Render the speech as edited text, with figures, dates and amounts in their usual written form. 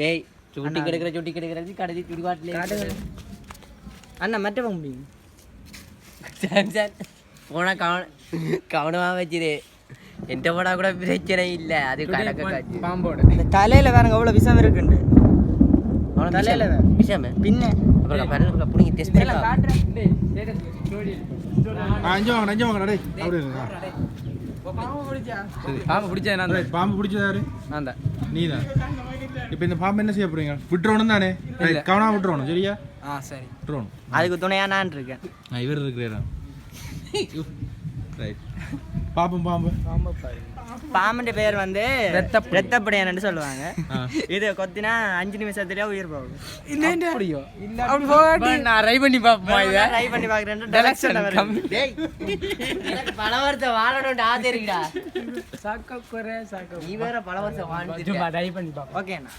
டேய் சுட்டி கிடக்குற கடைசி சுடுகாட்டில் அண்ணா மற்ற போக முடியும் சாம்சன் போனால் கவனமாக வச்சிரு எந்த போனால் கூட பிரச்சனை இல்லை அது கடக்க காட்சி பாம்போட இந்த தலையில் வேறங்க அவ்வளோ விஷம் இருக்குண்டு தலையில விஷயம் பின்ன அப்புறம் பிடிங்க டெஸ்ட் பண்ணி அஞ்சு வாங்க டேய் அப்படி இருக்கா பாம்பு பிடிச்சா நான் பாம்பு பிடிச்சதாரு நான் தான் நீதான் இப்போ இந்த பாம்பு என்ன செய்ய போறீங்க விட்டுறணும் தானே கவனம் விட்டுறணும் சரியா சரி விட்டுறணும் அதுக்கு துணையா நான் இருக்கேன் இவர் இருக்கிறா ரைட் பாம்பு பாம்பு பாம்புன்ற பேர் வந்து ரத்தப்படையான்னு சொல்லுவாங்க இது கொத்தினா 5 நிமிஷத்துலயே உயிர் போகும் அப்படியோ அப்படி போகாட்டி நான் ட்ரை பண்ணி பார்ப்போம் இதை ட்ரை பண்ணி பாக்குறேன் டேய் பல வருஷம் வாழணும்னு ஆசை இருக்குடா சாக்க குறை சாக்க நீ வேற பல வருஷம் வாழ்ந்துட்டு ட்ரை பண்ணி பார்ப்போம் ஓகேண்ணா